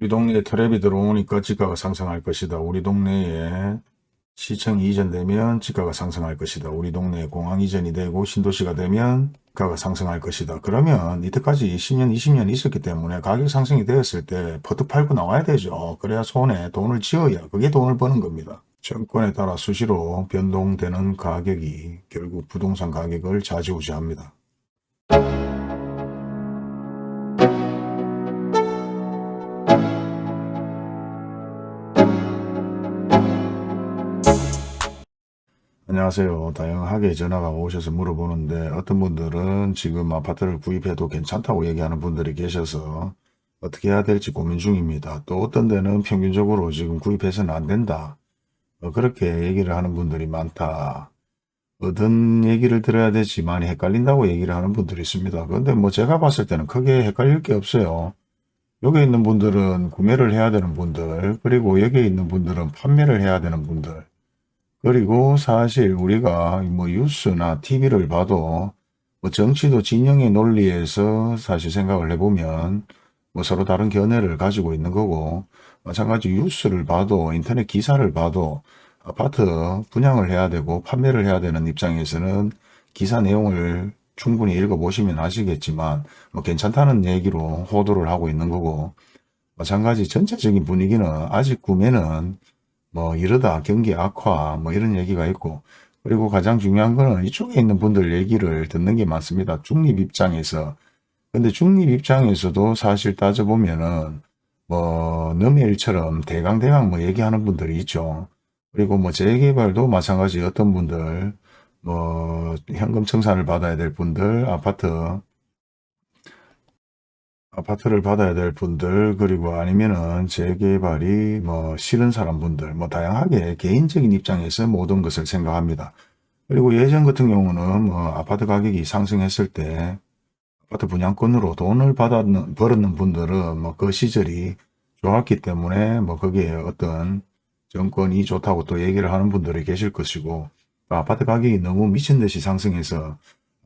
우리 동네에 트랩이 들어오니까 지가가 상승할 것이다. 우리 동네에 시청이 이전되면 지가가 상승할 것이다. 우리 동네에 공항 이전이 되고 신도시가 되면 지가가 상승할 것이다. 그러면 이때까지 10년, 20년 있었기 때문에 가격 상승이 되었을 때 퍼뜩 팔고 나와야 되죠. 그래야 손에 돈을 쥐어야 그게 돈을 버는 겁니다. 정권에 따라 수시로 변동되는 가격이 결국 부동산 가격을 좌지우지합니다. 안녕하세요. 다양하게 전화가 오셔서 물어보는데 어떤 분들은 지금 아파트를 구입해도 괜찮다고 얘기하는 분들이 계셔서 어떻게 해야 될지 고민 중입니다. 또 어떤 데는 평균적으로 지금 구입해서는 안 된다. 그렇게 얘기를 하는 분들이 많다. 어떤 얘기를 들어야 될지 많이 헷갈린다고 얘기를 하는 분들이 있습니다. 그런데 뭐 제가 봤을 때는 크게 헷갈릴 게 없어요. 여기 있는 분들은 구매를 해야 되는 분들, 그리고 여기 있는 분들은 판매를 해야 되는 분들, 그리고 사실 우리가 뭐 뉴스나 TV를 봐도 뭐 정치도 진영의 논리에서 사실 생각을 해보면 뭐 서로 다른 견해를 가지고 있는 거고, 마찬가지 뉴스를 봐도 인터넷 기사를 봐도 아파트 분양을 해야 되고 판매를 해야 되는 입장에서는 기사 내용을 충분히 읽어보시면 아시겠지만 뭐 괜찮다는 얘기로 호도를 하고 있는 거고, 마찬가지 전체적인 분위기는 아직 구매는 뭐 이러다 경기 악화 뭐 이런 얘기가 있고, 그리고 가장 중요한 거는 이쪽에 있는 분들 얘기를 듣는 게 많습니다. 중립 입장에서. 근데 중립 입장에서도 사실 따져보면은 뭐 넘의 일처럼 대강대강 뭐 얘기하는 분들이 있죠. 그리고 뭐 재개발도 마찬가지 어떤 분들 뭐 현금 청산을 받아야 될 분들, 아파트를 받아야 될 분들, 그리고 아니면은 재개발이 뭐 싫은 사람 분들, 뭐 다양하게 개인적인 입장에서 모든 것을 생각합니다. 그리고 예전 같은 경우는 뭐 아파트 가격이 상승했을 때 아파트 분양권으로 돈을 벌었는 분들은 뭐 그 시절이 좋았기 때문에 뭐 거기에 어떤 정권이 좋다고 또 얘기를 하는 분들이 계실 것이고, 아파트 가격이 너무 미친 듯이 상승해서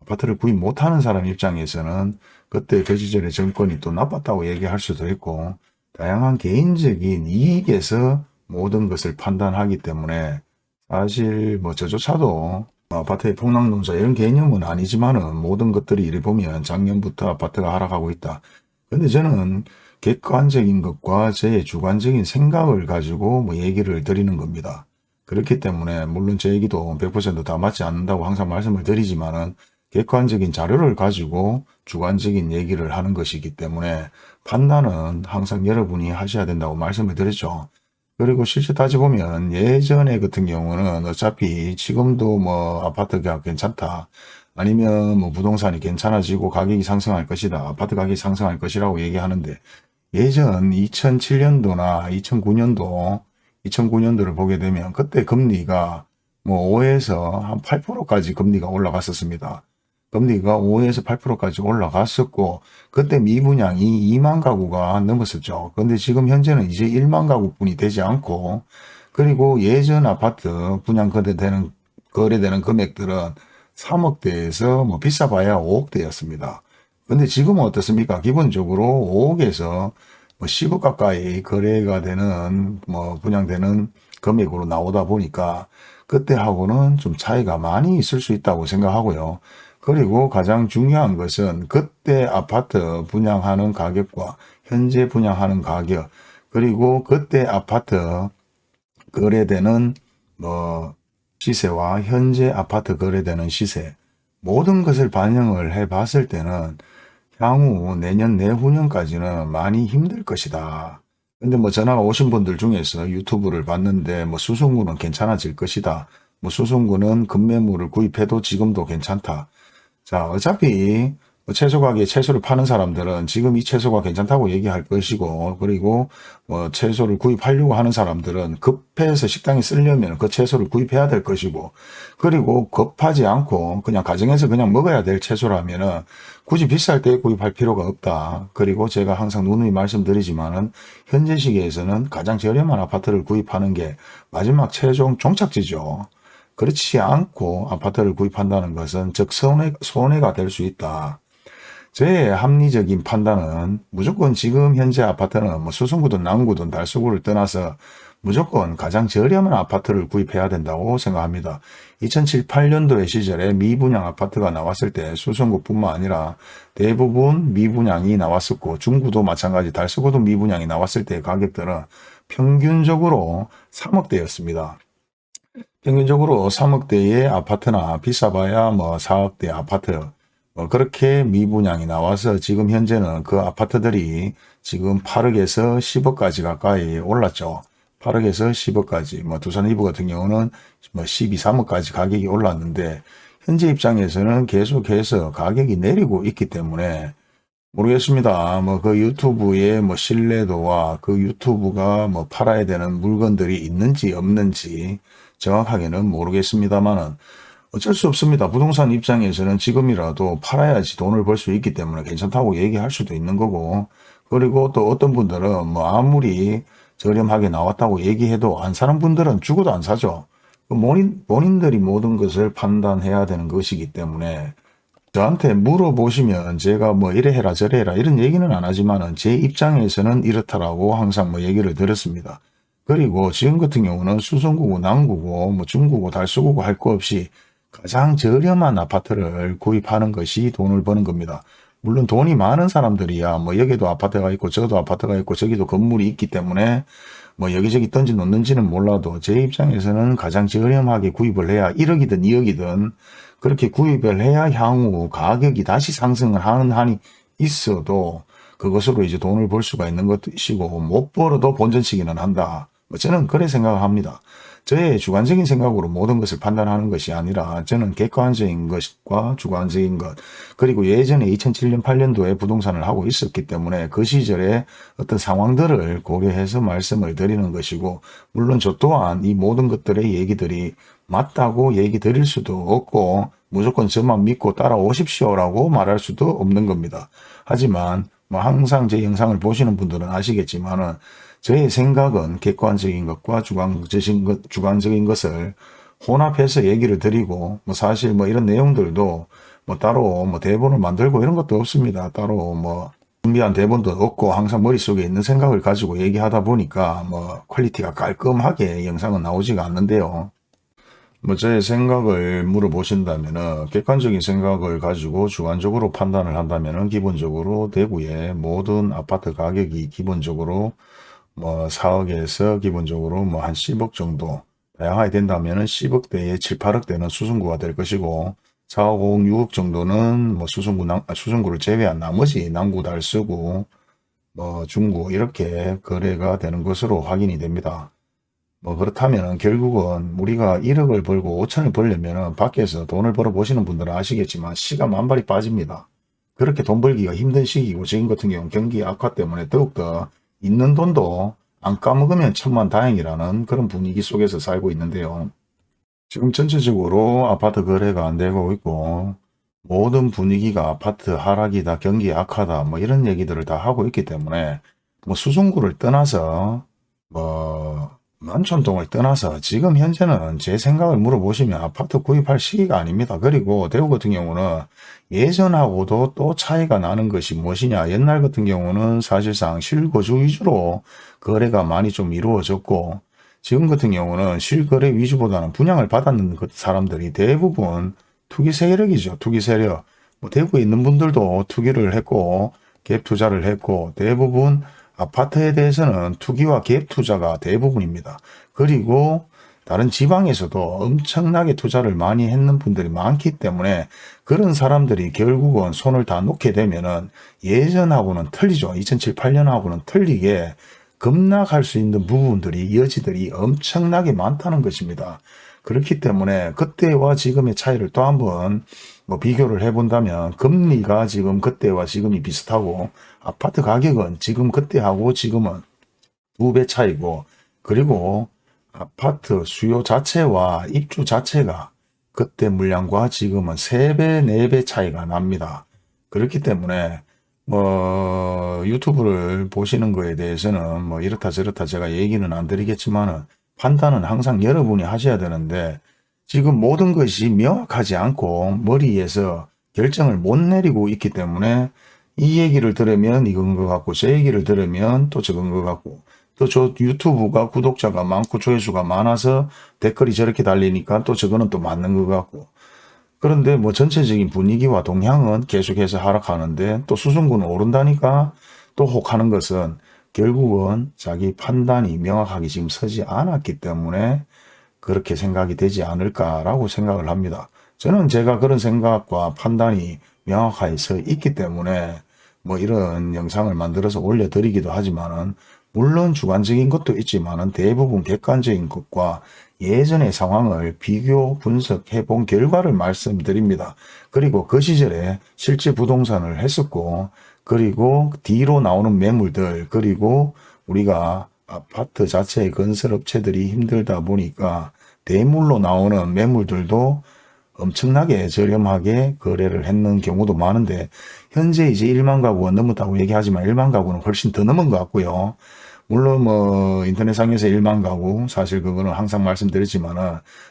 아파트를 구입 못하는 사람 입장에서는 그때 그 시절의 정권이 또 나빴다고 얘기할 수도 있고, 다양한 개인적인 이익에서 모든 것을 판단하기 때문에 사실 뭐 저조차도 아파트의 폭락농사 이런 개념은 아니지만은 모든 것들이 이리 보면 작년부터 아파트가 하락하고 있다. 근데 저는 객관적인 것과 제 주관적인 생각을 가지고 뭐 얘기를 드리는 겁니다. 그렇기 때문에 물론 제 얘기도 100%다 맞지 않는다고 항상 말씀을 드리지만은 객관적인 자료를 가지고 주관적인 얘기를 하는 것이기 때문에 판단은 항상 여러분이 하셔야 된다고 말씀을 드렸죠. 그리고 실제 따져보면 예전에 같은 경우는 어차피 지금도 뭐 아파트가 괜찮다, 아니면 뭐 부동산이 괜찮아지고 가격이 상승할 것이다, 아파트 가격이 상승할 것이라고 얘기하는데, 예전 2007년도나 2009년도를 보게 되면 그때 금리가 뭐 5에서 한 8%까지 금리가 올라갔었습니다. 금리가 5에서 8%까지 올라갔었고, 그때 미분양이 2만 가구가 넘었었죠. 그런데 지금 현재는 이제 1만 가구뿐이 되지 않고, 그리고 예전 아파트 분양 거래되는 금액들은 3억대에서 뭐 비싸봐야 5억대였습니다. 근데 지금은 어떻습니까? 기본적으로 5억에서 뭐 10억 가까이 거래가 되는 뭐 분양되는 금액으로 나오다 보니까 그때하고는 좀 차이가 많이 있을 수 있다고 생각하고요. 그리고 가장 중요한 것은 그때 아파트 분양하는 가격과 현재 분양하는 가격, 그리고 그때 아파트 거래되는 뭐 시세와 현재 아파트 거래되는 시세, 모든 것을 반영을 해 봤을 때는 향후 내년 내후년까지는 많이 힘들 것이다. 근데 뭐 전화가 오신 분들 중에서 유튜브를 봤는데 뭐 수송구는 괜찮아질 것이다, 뭐 수송구는 급매물을 구입해도 지금도 괜찮다. 자, 어차피 뭐 채소 가게에 채소를 파는 사람들은 지금 이 채소가 괜찮다고 얘기할 것이고, 그리고 뭐 채소를 구입하려고 하는 사람들은 급해서 식당에 쓰려면 그 채소를 구입해야 될 것이고, 그리고 급하지 않고 그냥 가정에서 그냥 먹어야 될 채소라면은 굳이 비쌀 때 구입할 필요가 없다. 그리고 제가 항상 누누이 말씀드리지만은 현재 시기에서는 가장 저렴한 아파트를 구입하는 게 마지막 최종 종착지죠. 그렇지 않고 아파트를 구입한다는 것은 즉 손해가 될 수 있다. 제 합리적인 판단은 무조건 지금 현재 아파트는 뭐 수성구든 남구든 달서구를 떠나서 무조건 가장 저렴한 아파트를 구입해야 된다고 생각합니다. 2007, 8년도의 시절에 미분양 아파트가 나왔을 때 수성구뿐만 아니라 대부분 미분양이 나왔었고 중구도 마찬가지 달서구도 미분양이 나왔을 때 가격들은 평균적으로 3억대였습니다. 평균적으로 3억대의 아파트나 비싸봐야 뭐 4억대 아파트 그렇게 미분양이 나와서 지금 현재는 그 아파트들이 지금 8억에서 10억까지 가까이 올랐죠. 8억에서 10억까지 뭐 두산 이브 같은 경우는 뭐 12, 3억까지 가격이 올랐는데 현재 입장에서는 계속해서 가격이 내리고 있기 때문에 모르겠습니다. 뭐 그 유튜브의 뭐 신뢰도와 그 유튜브가 뭐 팔아야 되는 물건들이 있는지 없는지 정확하게는 모르겠습니다만은 어쩔 수 없습니다. 부동산 입장에서는 지금이라도 팔아야지 돈을 벌 수 있기 때문에 괜찮다고 얘기할 수도 있는 거고, 그리고 또 어떤 분들은 뭐 아무리 저렴하게 나왔다고 얘기해도 안 사는 분들은 죽어도 안 사죠. 본인들이 모든 것을 판단해야 되는 것이기 때문에 저한테 물어보시면 제가 뭐 이래 해라 저래 해라 이런 얘기는 안 하지만은 제 입장에서는 이렇다라고 항상 뭐 얘기를 드렸습니다. 그리고 지금 같은 경우는 수성구고 남구고 뭐 중구고 달서구고 할 거 없이 가장 저렴한 아파트를 구입하는 것이 돈을 버는 겁니다. 물론 돈이 많은 사람들이야 뭐 여기도 아파트가 있고 저기도 아파트가 있고 저기도 건물이 있기 때문에 뭐 여기저기 던지 놓는지는 몰라도 제 입장에서는 가장 저렴하게 구입을 해야 1억이든 2억이든 그렇게 구입을 해야 향후 가격이 다시 상승을 하는 한이 있어도 그것으로 이제 돈을 벌 수가 있는 것이고 못 벌어도 본전치기는 한다. 뭐 저는 그래 생각합니다. 저의 주관적인 생각으로 모든 것을 판단하는 것이 아니라 저는 객관적인 것과 주관적인 것 그리고 예전에 2007년 8년도에 부동산을 하고 있었기 때문에 그 시절에 어떤 상황들을 고려해서 말씀을 드리는 것이고 물론 저 또한 이 모든 것들의 얘기들이 맞다고 얘기 드릴 수도 없고 무조건 저만 믿고 따라오십시오라고 말할 수도 없는 겁니다. 하지만 뭐 항상 제 영상을 보시는 분들은 아시겠지만은 저의 생각은 객관적인 것과 주관적인 것을 혼합해서 얘기를 드리고 뭐 사실 뭐 이런 내용들도 뭐 따로 뭐 대본을 만들고 이런 것도 없습니다. 따로 뭐 준비한 대본도 없고 항상 머릿속에 있는 생각을 가지고 얘기하다 보니까 뭐 퀄리티가 깔끔하게 영상은 나오지가 않는데요. 뭐 제 생각을 물어보신다면은 객관적인 생각을 가지고 주관적으로 판단을 한다면은 기본적으로 대구의 모든 아파트 가격이 기본적으로 뭐 4억에서 기본적으로 뭐 한 10억 정도 다양하게 된다면은 10억대에 7, 8억대는 수성구가 될 것이고 4억, 5억, 6억 정도는 뭐 수성구를 제외한 나머지 남구, 달서구, 뭐 중구 이렇게 거래가 되는 것으로 확인이 됩니다. 뭐 그렇다면 결국은 우리가 1억을 벌고 5천을 벌려면 밖에서 돈을 벌어 보시는 분들은 아시겠지만 시가 만발이 빠집니다. 그렇게 돈 벌기가 힘든 시기고 지금 같은 경우는 경기 악화 때문에 더욱더 있는 돈도 안 까먹으면 천만다행이라는 그런 분위기 속에서 살고 있는데요. 지금 전체적으로 아파트 거래가 안 되고 있고 모든 분위기가 아파트 하락이다 경기 악화다 뭐 이런 얘기들을 다 하고 있기 때문에 뭐 수성구를 떠나서 뭐 만촌동을 떠나서 지금 현재는 제 생각을 물어보시면 아파트 구입할 시기가 아닙니다. 그리고 대구 같은 경우는 예전하고도 또 차이가 나는 것이 무엇이냐. 옛날 같은 경우는 사실상 실거주 위주로 거래가 많이 좀 이루어졌고 지금 같은 경우는 실거래 위주보다는 분양을 받았는 사람들이 대부분 투기 세력이죠. 투기 세력. 뭐 대구에 있는 분들도 투기를 했고 갭 투자를 했고 대부분 아파트에 대해서는 투기와 갭 투자가 대부분입니다. 그리고 다른 지방에서도 엄청나게 투자를 많이 했는 분들이 많기 때문에 그런 사람들이 결국은 손을 다 놓게 되면은 예전하고는 틀리죠. 2007, 8년하고는 틀리게 급락할 수 있는 부분들이 여지들이 엄청나게 많다는 것입니다. 그렇기 때문에 그때와 지금의 차이를 또 한번 뭐 비교를 해본다면 금리가 지금 그때와 지금이 비슷하고 아파트 가격은 지금 그때하고 지금은 2배 차이고 그리고 아파트 수요 자체와 입주 자체가 그때 물량과 지금은 3배, 4배 차이가 납니다. 그렇기 때문에 뭐 유튜브를 보시는 거에 대해서는 뭐 이렇다 저렇다 제가 얘기는 안 드리겠지만은 판단은 항상 여러분이 하셔야 되는데 지금 모든 것이 명확하지 않고 머리에서 결정을 못 내리고 있기 때문에 이 얘기를 들으면 이건 것 같고 저 얘기를 들으면 또 저건 것 같고 또 저 유튜브가 구독자가 많고 조회수가 많아서 댓글이 저렇게 달리니까 또 저거는 또 맞는 것 같고 그런데 뭐 전체적인 분위기와 동향은 계속해서 하락하는데 또 수성구는 오른다니까 또 혹하는 것은 결국은 자기 판단이 명확하게 지금 서지 않았기 때문에 그렇게 생각이 되지 않을까라고 생각을 합니다. 저는 제가 그런 생각과 판단이 명확하게 서 있기 때문에 뭐 이런 영상을 만들어서 올려드리기도 하지만은 물론 주관적인 것도 있지만은 대부분 객관적인 것과 예전의 상황을 비교 분석해 본 결과를 말씀드립니다. 그리고 그 시절에 실제 부동산을 했었고 그리고 뒤로 나오는 매물들 그리고 우리가 아파트 자체의 건설업체들이 힘들다 보니까 대물로 나오는 매물들도 엄청나게 저렴하게 거래를 했는 경우도 많은데 현재 이제 1만 가구가 넘었다고 얘기하지만 1만 가구는 훨씬 더 넘은 것 같고요. 물론 뭐 인터넷상에서 1만 가구 사실 그거는 항상 말씀드렸지만은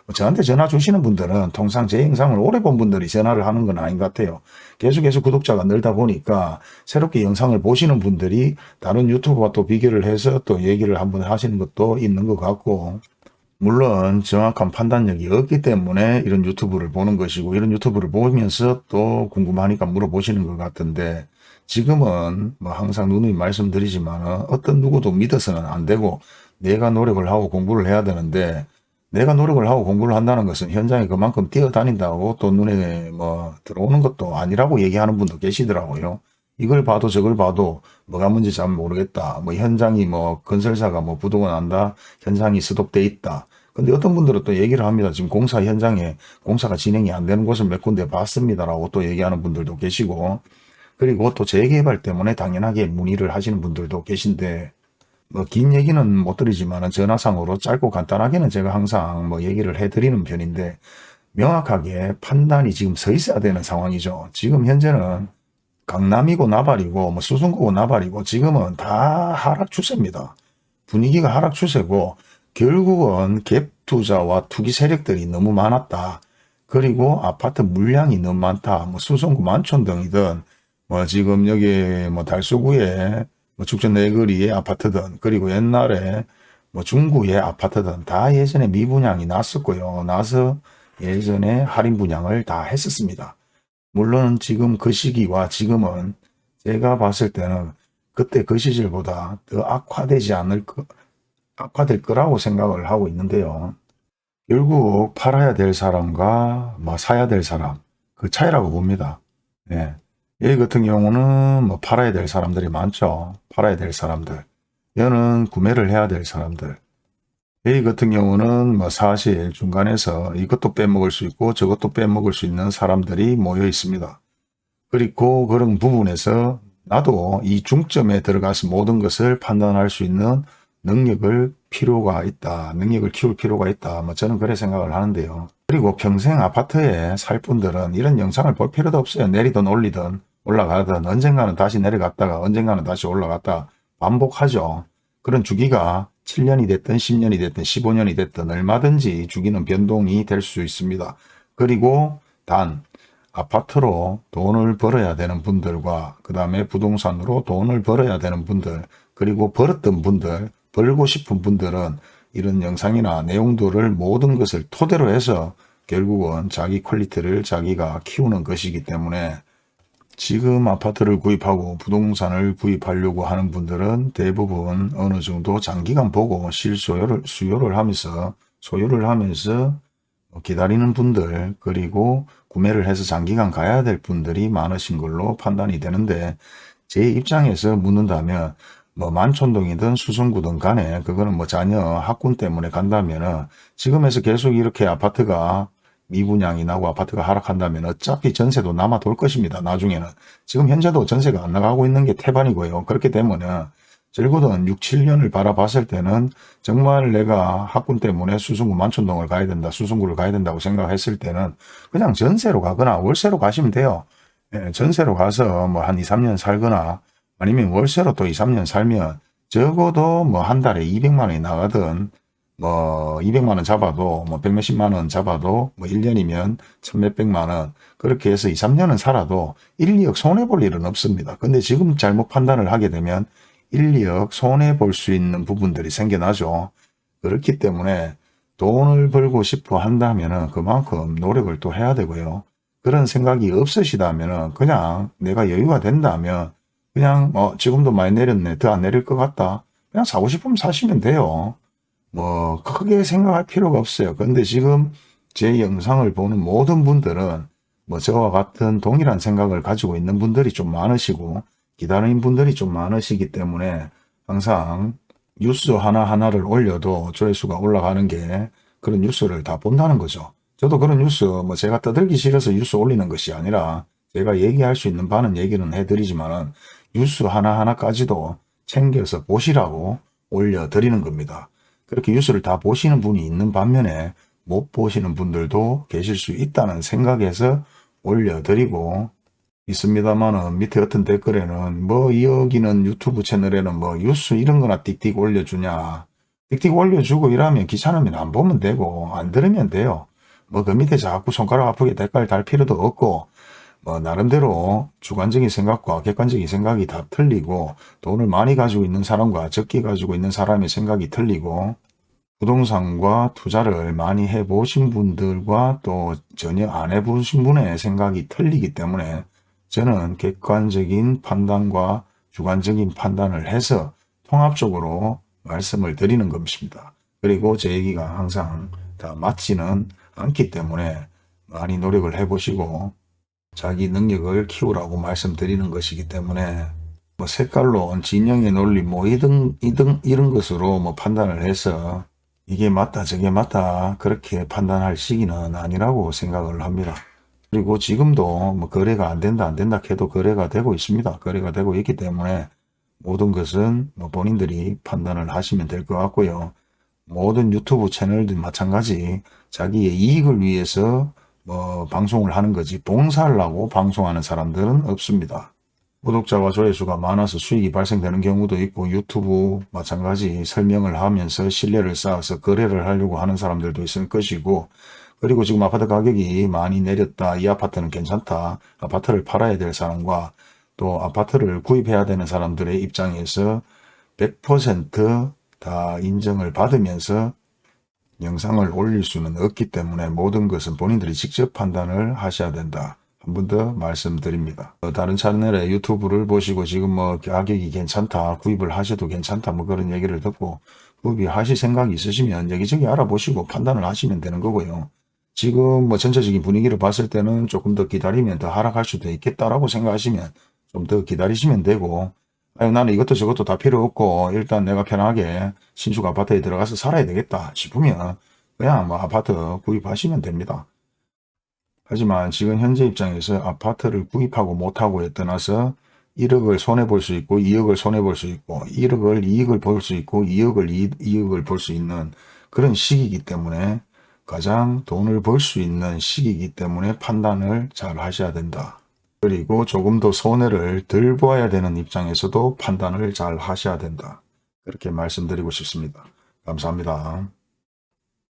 뭐 저한테 전화 주시는 분들은 통상 제 영상을 오래 본 분들이 전화를 하는 건 아닌 것 같아요. 계속해서 구독자가 늘다 보니까 새롭게 영상을 보시는 분들이 다른 유튜브와 또 비교를 해서 또 얘기를 한번 하시는 것도 있는 것 같고 물론 정확한 판단력이 없기 때문에 이런 유튜브를 보는 것이고 이런 유튜브를 보면서 또 궁금하니까 물어보시는 것 같은데 지금은 뭐 항상 누누이 말씀드리지만 어떤 누구도 믿어서는 안 되고 내가 노력을 하고 공부를 해야 되는데 내가 노력을 하고 공부를 한다는 것은 현장에 그만큼 뛰어다닌다고 또 눈에 뭐 들어오는 것도 아니라고 얘기하는 분도 계시더라고요. 이걸 봐도 저걸 봐도 뭐가 문제인지 잘 모르겠다. 뭐 현장이 뭐 건설사가 뭐 부도가 난다. 현장이 스톱돼 있다. 근데 어떤 분들은 또 얘기를 합니다. 지금 공사 현장에 공사가 진행이 안 되는 곳을 몇 군데 봤습니다라고 또 얘기하는 분들도 계시고 그리고 또 재개발 때문에 당연하게 문의를 하시는 분들도 계신데 뭐 긴 얘기는 못 드리지만 전화상으로 짧고 간단하게는 제가 항상 뭐 얘기를 해드리는 편인데 명확하게 판단이 지금 서 있어야 되는 상황이죠. 지금 현재는 강남이고 나발이고 뭐 수성구고 나발이고 지금은 다 하락 추세입니다. 분위기가 하락 추세고 결국은 갭 투자와 투기 세력들이 너무 많았다. 그리고 아파트 물량이 너무 많다. 뭐 수성구 만촌동이든 뭐 지금 여기 뭐 달서구에 뭐 축전 내거리의 아파트든 그리고 옛날에 뭐 중구의 아파트든 다 예전에 미분양이 났었고요. 나서 예전에 할인 분양을 다 했었습니다. 물론 지금 그 시기와 지금은 제가 봤을 때는 그때 그 시절보다 더 악화될 거라고 생각을 하고 있는데요. 결국 팔아야 될 사람과 뭐 사야 될 사람, 그 차이라고 봅니다. 예. 여기 같은 경우는 뭐 팔아야 될 사람들이 많죠. 팔아야 될 사람들. 얘는 구매를 해야 될 사람들. 여기 같은 경우는 뭐 사실 중간에서 이것도 빼먹을 수 있고 저것도 빼먹을 수 있는 사람들이 모여 있습니다. 그리고 그런 부분에서 나도 이 중점에 들어가서 모든 것을 판단할 수 있는 능력을 필요가 있다. 능력을 키울 필요가 있다. 뭐 저는 그래 생각을 하는데요. 그리고 평생 아파트에 살 분들은 이런 영상을 볼 필요도 없어요. 내리든 올리든 올라가든 언젠가는 다시 내려갔다가 언젠가는 다시 올라갔다 반복하죠. 그런 주기가 7년이 됐든 10년이 됐든 15년이 됐든 얼마든지 주기는 변동이 될 수 있습니다. 그리고 단 아파트로 돈을 벌어야 되는 분들과 그 다음에 부동산으로 돈을 벌어야 되는 분들 그리고 벌었던 분들 벌고 싶은 분들은 이런 영상이나 내용들을 모든 것을 토대로 해서 결국은 자기 퀄리티를 자기가 키우는 것이기 때문에 지금 아파트를 구입하고 부동산을 구입하려고 하는 분들은 대부분 어느 정도 장기간 보고 수요를 하면서 소유를 하면서 기다리는 분들 그리고 구매를 해서 장기간 가야 될 분들이 많으신 걸로 판단이 되는데 제 입장에서 묻는다면 뭐 만촌동이든 수성구든 간에 그거는 뭐 자녀 학군 때문에 간다면은 지금에서 계속 이렇게 아파트가 미분양이 나고 아파트가 하락한다면 어차피 전세도 남아 돌 것입니다. 나중에는. 지금 현재도 전세가 안 나가고 있는 게 태반이고요. 그렇게 되면은 적어도 6, 7년을 바라봤을 때는 정말 내가 학군 때문에 수성구 만촌동을 가야 된다. 수성구를 가야 된다고 생각했을 때는 그냥 전세로 가거나 월세로 가시면 돼요. 예, 전세로 가서 뭐 한 2, 3년 살거나 아니면 월세로 또 2, 3년 살면 적어도 뭐 한 달에 200만 원이 나가든 뭐 200만 원 잡아도 뭐 100몇십만 원 잡아도 뭐 1년이면 1000몇백만 원 그렇게 해서 2, 3년은 살아도 1, 2억 손해볼 일은 없습니다. 근데 지금 잘못 판단을 하게 되면 1, 2억 손해볼 수 있는 부분들이 생겨나죠. 그렇기 때문에 돈을 벌고 싶어 한다면 그만큼 노력을 또 해야 되고요. 그런 생각이 없으시다면 그냥 내가 여유가 된다면 그냥 지금도 많이 내렸네. 더 안 내릴 것 같다. 그냥 사고 싶으면 사시면 돼요. 뭐 크게 생각할 필요가 없어요. 근데 지금 제 영상을 보는 모든 분들은 뭐 저와 같은 동일한 생각을 가지고 있는 분들이 좀 많으시고 기다리는 분들이 좀 많으시기 때문에 항상 뉴스 하나하나를 올려도 조회수가 올라가는 게 그런 뉴스를 다 본다는 거죠. 저도 그런 뉴스 뭐 제가 떠들기 싫어서 뉴스 올리는 것이 아니라 제가 얘기할 수 있는 바는 얘기는 해드리지만은 뉴스 하나하나까지도 챙겨서 보시라고 올려드리는 겁니다. 그렇게 뉴스를 다 보시는 분이 있는 반면에 못 보시는 분들도 계실 수 있다는 생각에서 올려드리고 있습니다만은 밑에 어떤 댓글에는 뭐 여기는 유튜브 채널에는 뭐 뉴스 이런 거나 띡띡 올려주냐. 띡띡 올려주고 이러면 귀찮으면 안 보면 되고 안 들으면 돼요. 뭐 그 밑에 자꾸 손가락 아프게 댓글 달 필요도 없고 뭐 나름대로 주관적인 생각과 객관적인 생각이 다 틀리고 돈을 많이 가지고 있는 사람과 적게 가지고 있는 사람의 생각이 틀리고 부동산과 투자를 많이 해보신 분들과 또 전혀 안 해보신 분의 생각이 틀리기 때문에 저는 객관적인 판단과 주관적인 판단을 해서 통합적으로 말씀을 드리는 것입니다. 그리고 제 얘기가 항상 다 맞지는 않기 때문에 많이 노력을 해보시고 자기 능력을 키우라고 말씀드리는 것이기 때문에 뭐 색깔론, 진영의 논리 뭐 이런 것으로 뭐 판단을 해서 이게 맞다 저게 맞다 그렇게 판단할 시기는 아니라고 생각을 합니다. 그리고 지금도 뭐 거래가 안 된다 해도 거래가 되고 있습니다. 거래가 되고 있기 때문에 모든 것은 뭐 본인들이 판단을 하시면 될 것 같고요. 모든 유튜브 채널도 마찬가지 자기의 이익을 위해서 뭐 방송을 하는 거지 봉사를 하고 방송하는 사람들은 없습니다. 구독자와 조회수가 많아서 수익이 발생되는 경우도 있고 유튜브 마찬가지 설명을 하면서 신뢰를 쌓아서 거래를 하려고 하는 사람들도 있을 것이고 그리고 지금 아파트 가격이 많이 내렸다. 이 아파트는 괜찮다. 아파트를 팔아야 될 사람과 또 아파트를 구입해야 되는 사람들의 입장에서 100%다 인정을 받으면서 영상을 올릴 수는 없기 때문에 모든 것은 본인들이 직접 판단을 하셔야 된다. 한 번 더 말씀드립니다. 다른 채널의 유튜브를 보시고 지금 뭐 가격이 괜찮다, 구입을 하셔도 괜찮다, 뭐 그런 얘기를 듣고 구입이 하실 생각이 있으시면 여기저기 알아보시고 판단을 하시면 되는 거고요. 지금 뭐 전체적인 분위기를 봤을 때는 조금 더 기다리면 더 하락할 수도 있겠다라고 생각하시면 좀 더 기다리시면 되고 아니, 나는 이것도 저것도 다 필요 없고 일단 내가 편하게 신축 아파트에 들어가서 살아야 되겠다 싶으면 그냥 뭐 아파트 구입하시면 됩니다. 하지만 지금 현재 입장에서 아파트를 구입하고 못하고에 떠나서 1억을 손해볼 수 있고 2억을 손해볼 수 있고 1억을 이익을 볼 수 있고 2억을 이익을 볼 수 있는 그런 시기이기 때문에 가장 돈을 벌 수 있는 시기이기 때문에 판단을 잘 하셔야 된다. 그리고 조금 더 손해를 덜 보아야 되는 입장에서도 판단을 잘 하셔야 된다. 그렇게 말씀드리고 싶습니다. 감사합니다.